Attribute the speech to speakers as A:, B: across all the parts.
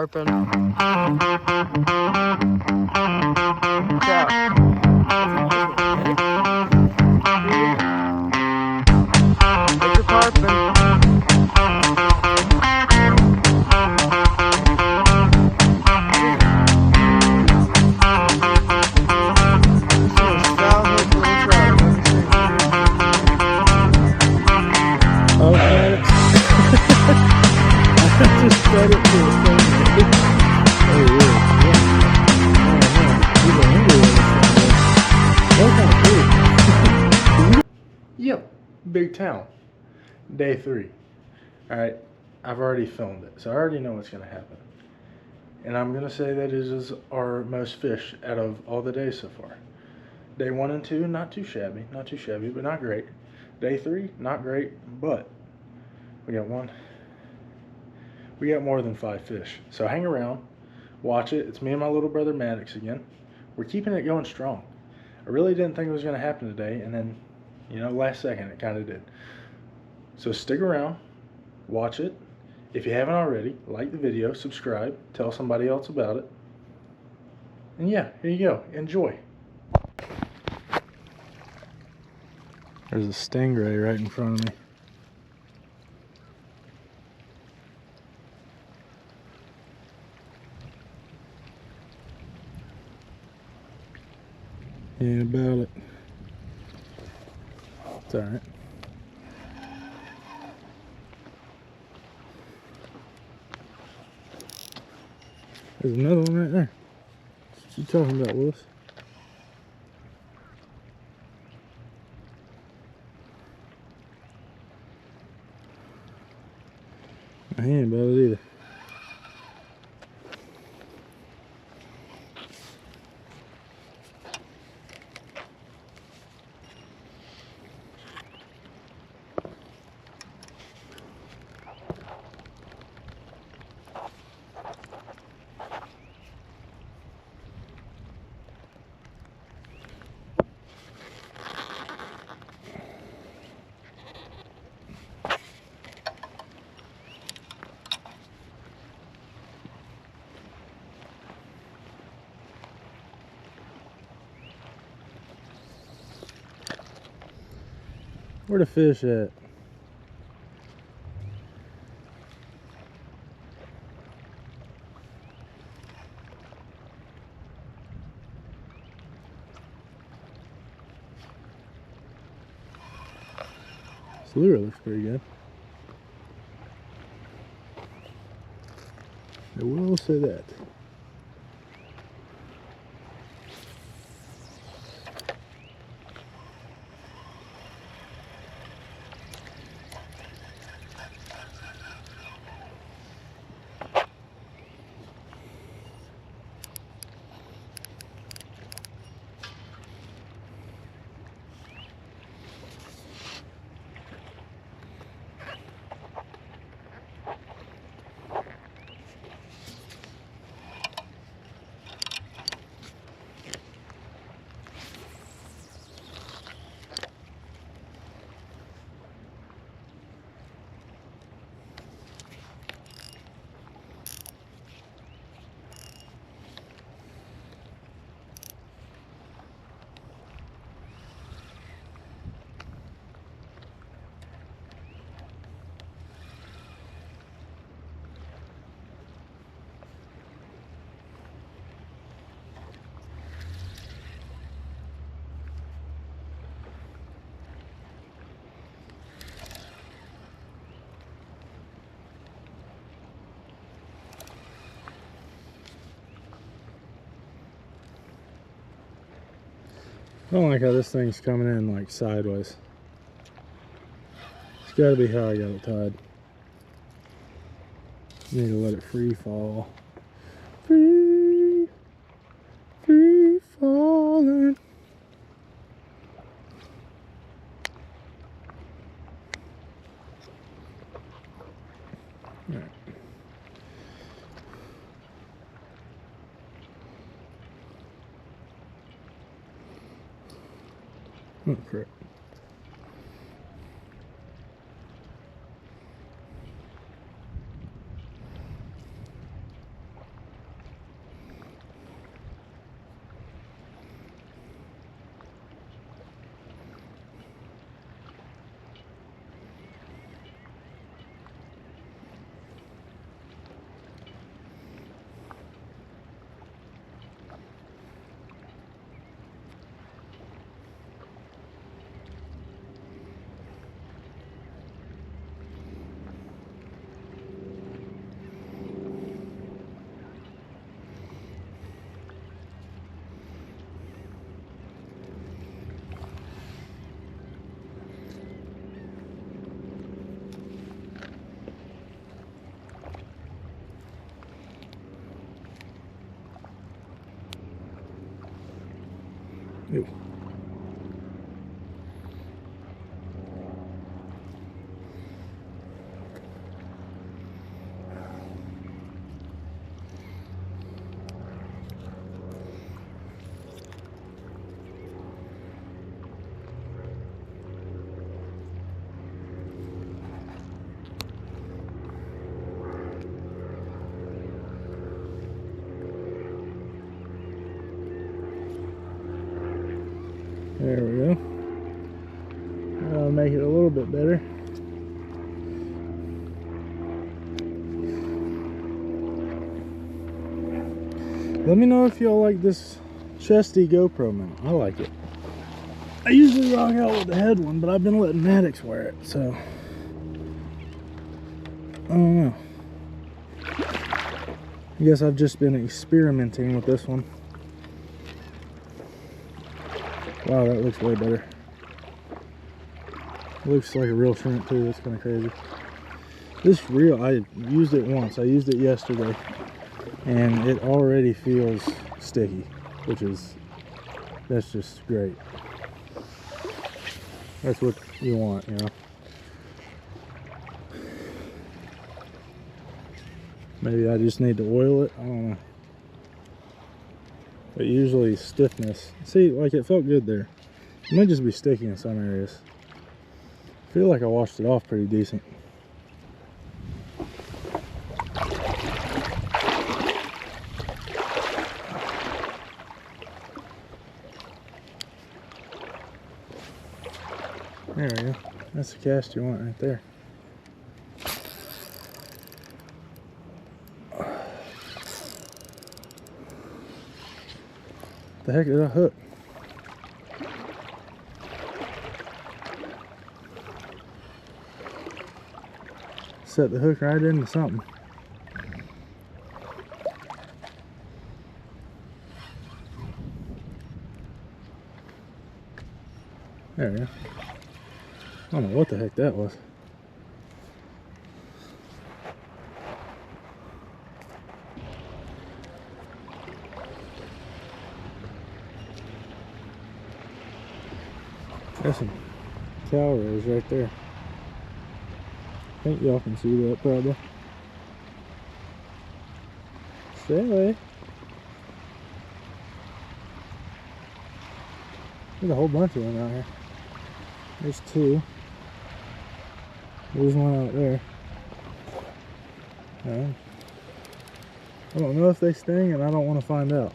A: Open. Yeah. Get your tarpon.
B: Oh, got it. I just fed it to a stingray. Oh, yeah. Oh, no. He's angry with us. That was kind of cool. Yep. Big town. Day 3. Alright. I've already filmed it, so I already know what's going to happen. And I'm going to say that it is our most fish out of all the days so far. Day 1 and 2, not too shabby, but not great. Day 3, not great, but we got more than 5 fish. So hang around, watch it. It's me and my little brother Maddox again. We're keeping it going strong. I really didn't think it was going to happen today, and then, last second it kind of did. So stick around, watch it. If you haven't already, like the video, subscribe, tell somebody else about it. And yeah, here you go. Enjoy. There's a stingray right in front of me. Yeah, about it. It's alright. There's another one right there. What you talking about, Willis? I ain't about it either. Where the fish at? This lure looks pretty good. I will say that. I don't like how this thing's coming in like sideways. It's gotta be how I got it tied. Need to let it free fall. Free falling. All right. Oh crap. Ew. There we go. I'll make it a little bit better. Let me know if y'all like this chesty GoPro mount. I like it. I usually rock out with the head one, but I've been letting Maddox wear it, so I don't know. I guess I've just been experimenting with this one. Wow, that looks way better. It looks like a real shrimp too. That's kind of crazy. This reel, I used it once. I used it yesterday, and it already feels sticky, that's just great. That's what you want, you know. Maybe I just need to oil it. I don't know. But usually stiffness. See, like it felt good there. It might just be sticky in some areas. I feel like I washed it off pretty decent. There we go. That's the cast you want right there. The heck did I hook? Set the hook right into something. There we go. I don't know what the heck that was. That's some cow rays right there. I think y'all can see that probably. Stay away. There's a whole bunch of them out here. There's two. There's one out there. I don't know if they sting, and I don't want to find out.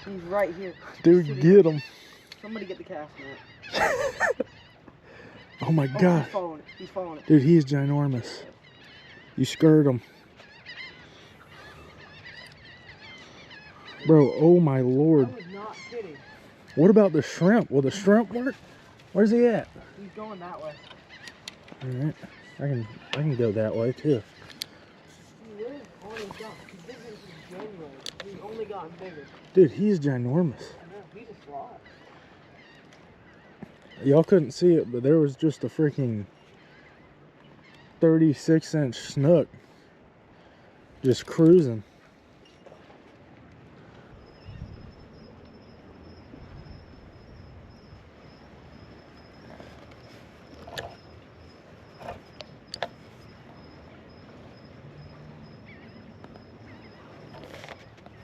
A: He's right here.
B: Dude, get him.
A: Somebody get the cast net.
B: Oh my
A: Oh,
B: god.
A: he's following it. He's following it.
B: Dude, he's ginormous. You scared him. Bro, oh my lord.
A: I was not kidding.
B: What about the shrimp? Will the shrimp work? Where's he at?
A: He's going that way.
B: Alright. I can go that way too.
A: He lives on his dock. He's been here since January. He's only gotten bigger.
B: Dude, he's ginormous.
A: I know, he's a slot.
B: Y'all couldn't see it, but there was just a freaking 36-inch snook just cruising.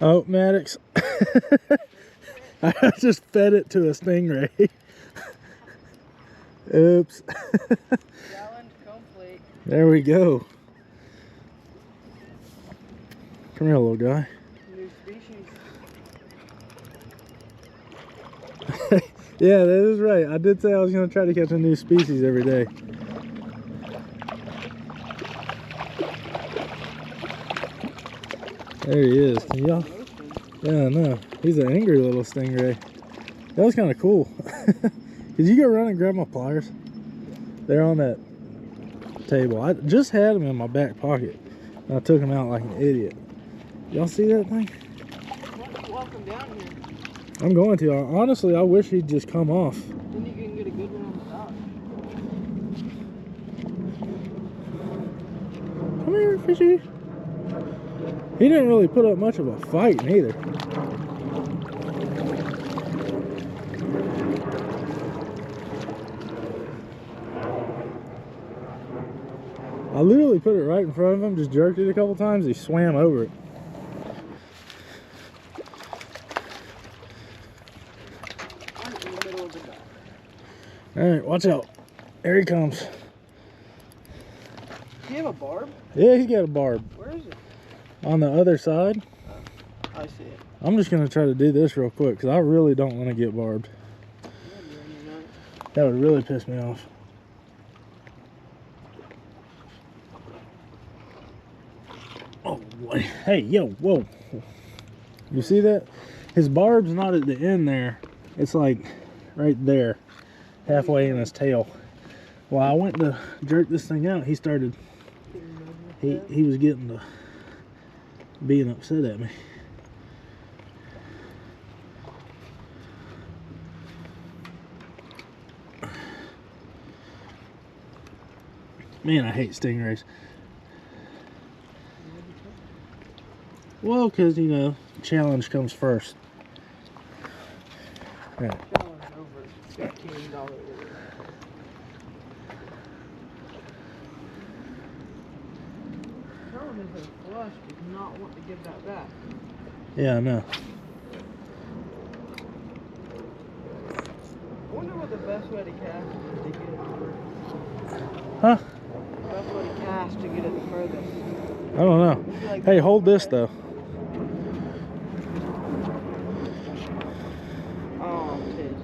B: Oh, Maddox. I just fed it to a stingray. Oops.
A: Challenge complete.
B: There we go. Come here, little guy.
A: New species.
B: Yeah, that is right. I did say I was going to try to catch a new species every day. There he is. Y'all? Yeah, I know. He's an angry little stingray. That was kind of cool. Did you go run and grab my pliers? They're on that table. I just had them in my back pocket. And I took them out like an idiot. Y'all see that thing?
A: Why don't you walk him down here?
B: I'm going to. Honestly, I wish he'd just come off.
A: Then you can get a good one on the dock.
B: Come here, fishy. He didn't really put up much of a fight neither. I literally put it right in front of him, just jerked it a couple times, he swam over it.
A: I'm in the middle of the dock.
B: Alright, watch out. There he comes.
A: Do you have a barb?
B: Yeah, he's got a barb.
A: Where is it?
B: On the other side.
A: I see it.
B: I'm just going to try to do this real quick, because I really don't want to get barbed. That would really piss me off. Oh boy. Hey, yo, whoa. You see that? His barb's not at the end there. It's like right there, halfway in his tail. Well, I went to jerk this thing out. He started, he was getting to being upset at me. Man, I hate stingrays. Well, because, you know, challenge comes first. Yeah.
A: Challenge over $15 order. Tell him if it's flush, does not want to give that back.
B: Yeah, I know.
A: I wonder what the best way to cast is to get it furthest.
B: Huh?
A: The best way to cast to get it the furthest.
B: I don't know.
A: Like,
B: Hey, hold this, though.
A: oh, tis.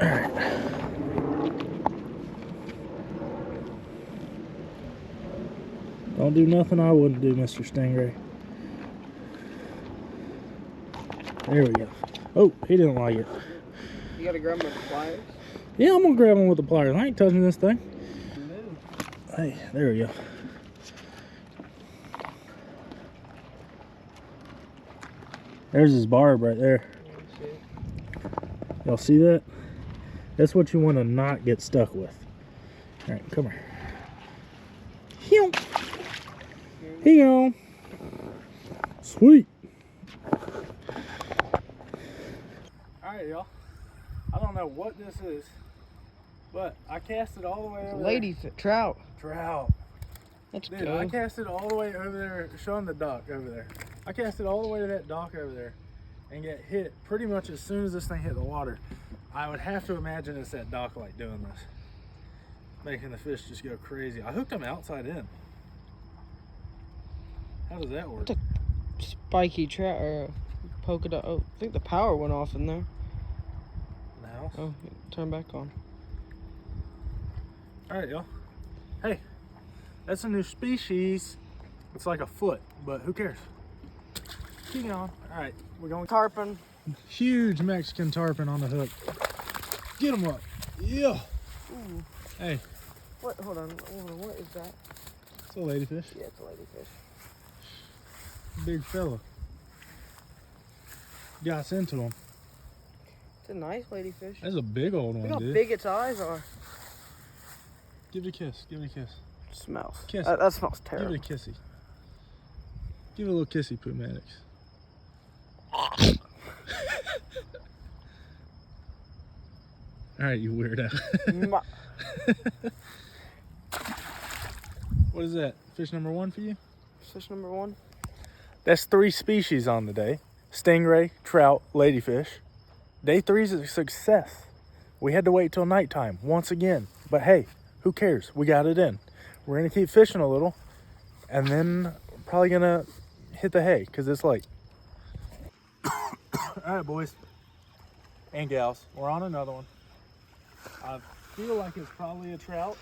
B: Alright. Don't do nothing I wouldn't do, Mr. Stingray. There we go. Oh, he didn't like it.
A: You gotta grab him with the pliers.
B: Yeah, I'm gonna grab him with the pliers. I ain't touching this thing.
A: Move.
B: Hey, there we go. There's his barb right there. Y'all see that? That's what you want to not get stuck with. All right, come here. Here you go. Sweet. All right, y'all. I don't know what this is, but I cast it all the way over
A: Lady trout.
B: there. Trout.
A: Let's
B: Dude,
A: go.
B: I cast it all the way over there, showing the dock over there. I cast it all the way to that dock over there and get hit pretty much as soon as this thing hit the water. I would have to imagine it's that dock light doing this, making the fish just go crazy. I hooked them outside in. How does that work?
A: It's a spiky trout or a polka dot. Oh, I think the power went off in there.
B: Now.
A: Oh, turn back on.
B: All right, y'all. Hey, that's a new species. It's like a foot, but who cares? Keep going. All right, we're going.
A: Tarpon.
B: Huge Mexican tarpon on the hook. Get him up. Yeah.
A: Ooh.
B: Hey,
A: What? Hold on. What is that?
B: it's a ladyfish.
A: Yeah, it's a ladyfish.
B: Big fella. Got us into him.
A: It's a nice ladyfish.
B: That's a big old
A: Look
B: one,
A: how
B: dude.
A: big its eyes are.
B: Give it a kiss. Give it a kiss.
A: Smells.
B: Kiss.
A: That smells
B: Give
A: terrible.
B: it a kissy. Give it a little kissy, Pooh Maddox. All right, you weirdo.
A: Ma-
B: What is that? Fish number one for you?
A: Fish number one.
B: That's 3 species on the day. Stingray, trout, ladyfish. Day 3 is a success. We had to wait till nighttime once again. But hey, who cares? We got it in. We're going to keep fishing a little. And then probably going to hit the hay because it's late. All right, boys and gals. We're on another one. I feel like it's probably a trout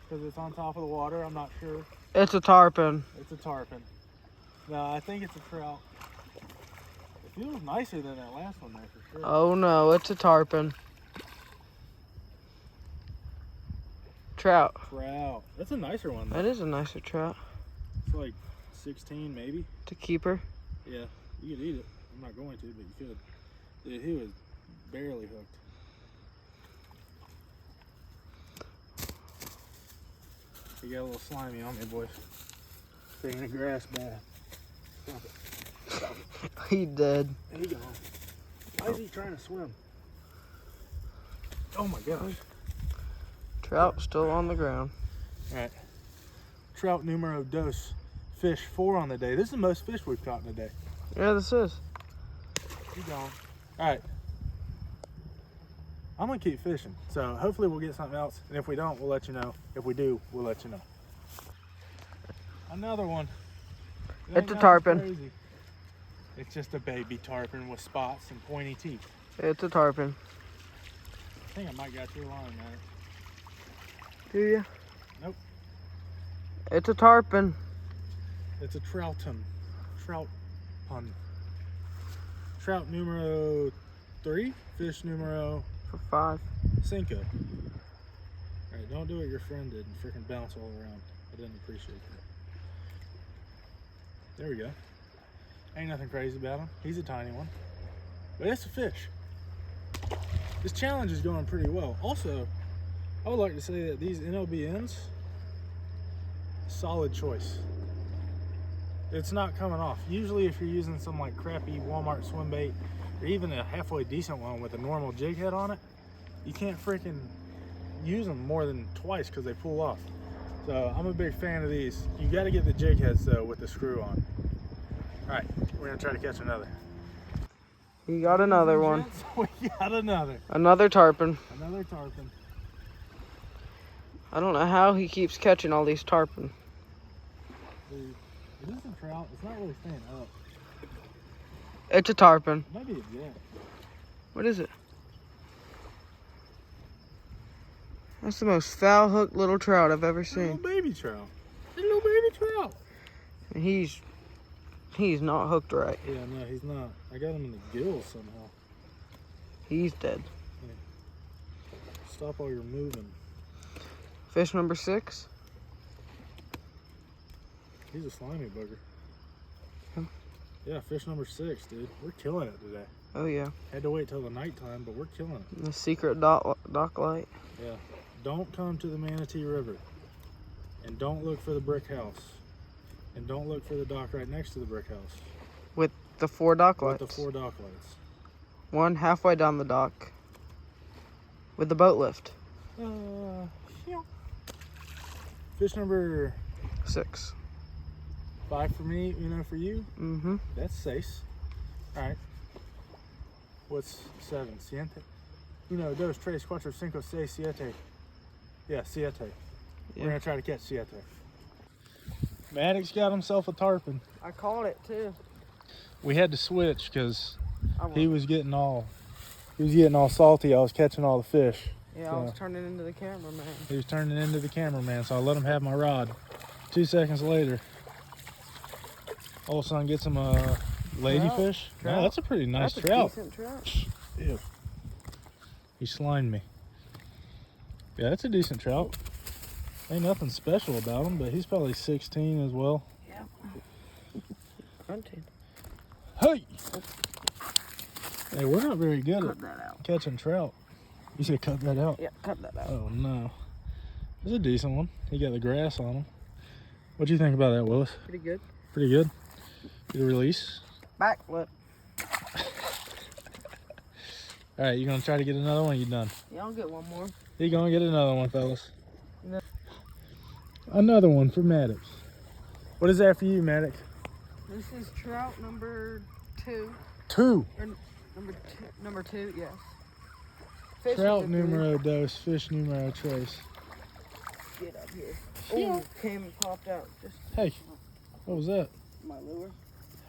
B: because it's on top of the water. I'm not sure.
A: It's a tarpon.
B: It's a tarpon. No, I think it's a trout. It feels nicer than that last one there for sure.
A: Oh no, it's a tarpon. Trout.
B: Trout. That's a nicer one though.
A: That is a nicer trout.
B: It's like 16 maybe.
C: To keeper.
B: Yeah, you could eat it. I'm not going to, but you could. Dude, he was barely hooked. He got a little slimy on me, boys. Taking a grass bath. Stop it. Stop it.
C: He dead.
B: He gone. Why is he trying to swim? Oh my gosh.
C: Trout still on the ground.
B: Alright. Trout numero dos. Fish 4 on the day. This is the most fish we've caught in a day.
C: Yeah, this is.
B: He gone. Alright. I'm gonna keep fishing. So hopefully we'll get something else. And if we don't, we'll let you know. If we do, we'll let you know. Another one. It
C: It's
B: ain't
C: a
B: nothing
C: tarpon.
B: crazy. It's just a baby tarpon with spots and pointy teeth.
C: It's a tarpon.
B: I think I might got your line, man.
C: Do you?
B: Nope.
C: It's a tarpon.
B: It's a troutum. Trout pun. Trout numero 3. Fish numero
C: For 5.
B: 5. Alright, don't do what your friend did and freaking bounce all around. I didn't appreciate that. There we go. Ain't nothing crazy about him. He's a tiny one. But it's a fish. This challenge is going pretty well. Also, I would like to say that these NLBNs, solid choice. It's not coming off. Usually if you're using some like crappy Walmart swim bait, or even a halfway decent one with a normal jig head on it, you can't freaking use them more than twice because they pull off. So I'm a big fan of these. You got to get the jig heads though with the screw on. All right, we're gonna try to catch another.
C: You got another one.
B: We got another.
C: Another tarpon.
B: Another tarpon.
C: I don't know how he keeps catching all these tarpon.
B: Dude, is this a trout? It's not really staying up.
C: It's a tarpon.
B: It might be a jet.
C: What is it? That's the most foul hooked little trout I've ever
B: It's a little
C: seen.
B: baby trout. It's a little baby trout.
C: And he's not hooked right.
B: Yeah, no, he's not. I got him in the gills somehow.
C: He's dead.
B: Stop while you're moving.
C: Fish number 6.
B: He's a slimy bugger.
C: Hmm.
B: Yeah, fish number 6, dude. We're killing it today.
C: Oh yeah.
B: Had to wait till the nighttime, but we're killing it.
C: The secret dock light.
B: Yeah. Don't come to the Manatee River. And don't look for the brick house. And don't look for the dock right next to the brick house.
C: With the 4 dock
B: With
C: lights.
B: the 4 dock lights.
C: One halfway down the dock. With the boat lift.
B: Yeah. Fish number
C: 6.
B: 5 for me, Uno for you.
C: Mm-hmm.
B: That's 6. Alright. What's 7? Siete? 1, 2, 3, 4, 5, 6, 7. Yeah, siete.
C: Yeah.
B: We're gonna try to catch siete. Maddox got himself a tarpon.
C: I caught it too.
B: We had to switch because he was getting all salty. I was catching all the fish.
C: Yeah, I was turning into the cameraman.
B: He was turning into the cameraman, so I let him have my rod. 2 seconds later, old son gets him a ladyfish.
C: Trout.
B: No, that's a pretty nice
C: That's
B: trout.
C: a decent trout.
B: Ew. He slimed me. Yeah, that's a decent trout. Ain't nothing special about him, but he's probably 16 as well.
C: Yeah. Grunted.
B: Hey! Hey, we're not very good
C: Cut
B: at
C: that out.
B: catching trout. You should cut that out.
C: Yeah, cut that out.
B: Oh no. It's a decent one. He got the grass on him. What do you think about that, Willis?
C: Pretty good.
B: Pretty good. Good release.
C: Backflip.
B: All right, you gonna try to get another one? You done?
C: Yeah, I'll get one more.
B: You gonna get another one, fellas?
C: No.
B: Another one for Maddox. What is that for you, Maddox?
C: This is trout number 2.
B: 2.
C: Or number 2, yes. Fish
B: Trout
C: number 3.
B: numero dos, fish numero tres.
C: Get up here.
B: Yeah.
C: Oh, came and popped out. Just
B: Hey, what was that?
C: my lure.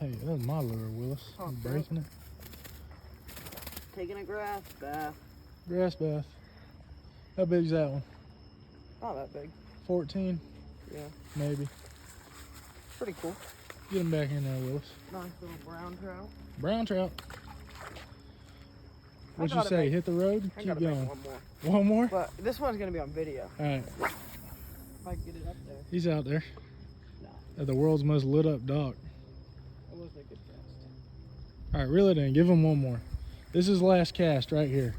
B: Hey, that was my lure, Willis. You
C: Popped
B: breaking it?
C: Taking a grass bath.
B: Grass bath. How big's that one?
C: Not that big.
B: 14,
C: Yeah.
B: maybe.
C: Pretty cool.
B: Get him back in there, Willis.
C: Nice little brown trout.
B: Brown trout. What'd you
C: gotta
B: say?
C: make-
B: Hit the road?
C: I
B: Keep
C: gotta
B: going.
C: make one more.
B: One more?
C: But this one's gonna be on video.
B: All right.
C: If I can get it up there.
B: He's out there.
C: No.
B: at the world's most lit up dock.
C: That wasn't a good cast.
B: All right, reel it in. Give him one more. This is last cast right here.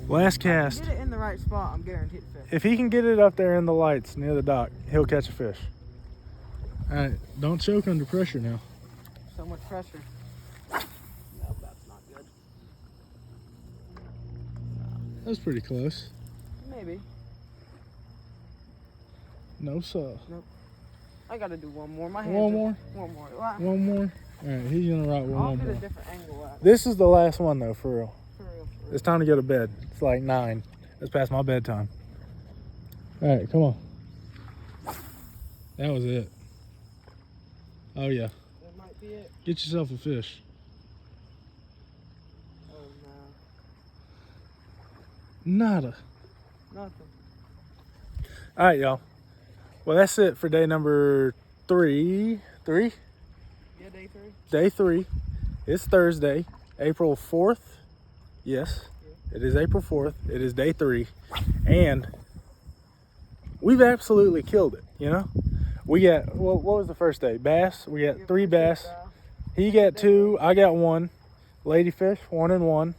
B: Last cast.
C: Get it in the right spot, I'm guaranteed to fish.
B: If he can get it up there in the lights near the dock, he'll catch a fish. All right, don't choke under pressure now.
C: So much pressure. No, that's not good.
B: That was pretty close.
C: Maybe.
B: No, sir.
C: I gotta do one more. My hands
B: One
C: are-
B: more?
C: One more.
B: One more? All right, he's gonna rock with
C: I'll
B: one
C: get a
B: more.
C: different angle at it.
B: This is the last one though, for real.
C: For real, for real.
B: It's time to go to bed. It's like 9. It's past my bedtime. All right, come on. That was it. Oh yeah.
C: That might be it.
B: Get yourself a fish.
C: Oh
B: Nada.
C: no. Nothing.
B: All right, y'all. Well, that's it for day number 3.
C: Yeah, day 3.
B: Day 3. It's Thursday, April 4th. Yes, it is April 4th. It is day 3. And we've absolutely killed it, you know? We got, what was the first day? Bass. We got 3 bass. He got 2. I got 1. Ladyfish, 1 and 1.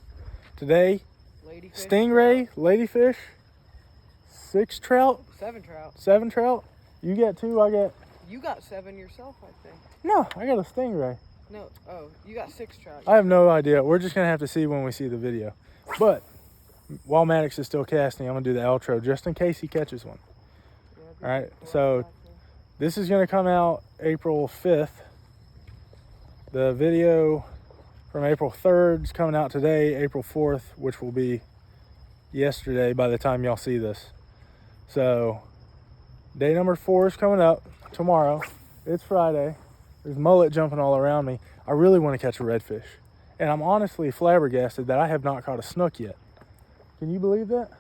B: Today,
C: Ladyfish.
B: stingray, ladyfish, 6 trout,
C: 7 trout.
B: 7 trout. You got 2, I got...
C: You got 7 yourself, I think.
B: No, I got a stingray.
C: No, oh, you got 6 trout.
B: I have no idea. We're just going to have to see when we see the video. But while Maddox is still casting, I'm going to do the outro just in case he catches one.
C: Yeah,
B: All right, so this is going to come out April 5th. The video from April 3rd is coming out today, April 4th, which will be yesterday by the time y'all see this. So day number 4 is coming up tomorrow. It's Friday. There's mullet jumping all around me. I really want to catch a redfish. And I'm honestly flabbergasted that I have not caught a snook yet. Can you believe that?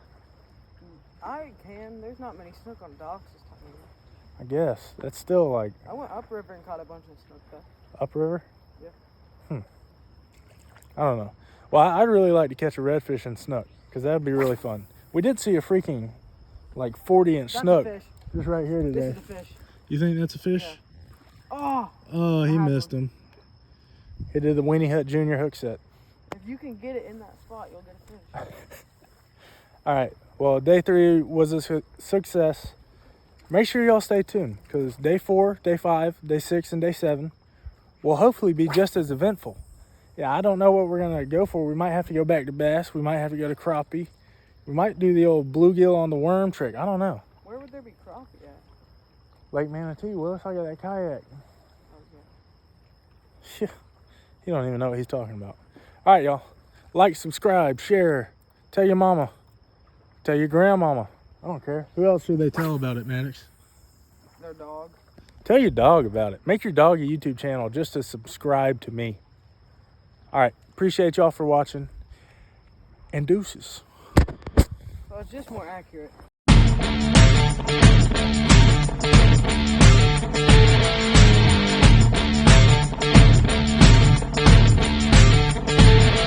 C: I can. There's not many snook on docks this time of year.
B: I guess. That's still like
C: I went upriver and caught a bunch of snook though.
B: upriver?
C: Yeah.
B: I don't know. Well, I'd really like to catch a redfish and snook because that would be really fun. We did see a freaking like 40-inch
C: That's
B: snook
C: a fish.
B: just right here
C: This
B: today.
C: is a fish.
B: You think that's a fish?
C: Yeah. Oh,
B: Oh, he
C: I had
B: missed him. He did the Weenie Hut Junior hook set.
C: if you can get it in that spot, you'll get a fish.
B: All right. Well, day 3 was a success. Make sure y'all stay tuned because day 4, day 5, day 6, and day 7 will hopefully be just as eventful. Yeah, I don't know what we're going to go for. We might have to go back to bass. We might have to go to crappie. We might do the old bluegill on the worm trick. I don't know.
C: Where would there be crappie at?
B: Lake Manatee, Willis, I got that kayak.
C: Okay.
B: You don't even know what he's talking about. All right, y'all. Like, subscribe, share. Tell your mama. Tell your grandmama. I don't care. Who else should they tell about it, Maddox?
C: Their dog.
B: Tell your dog about it. Make your dog a YouTube channel just to subscribe to me. All right. Appreciate y'all for watching. And deuces.
C: So it's just more accurate.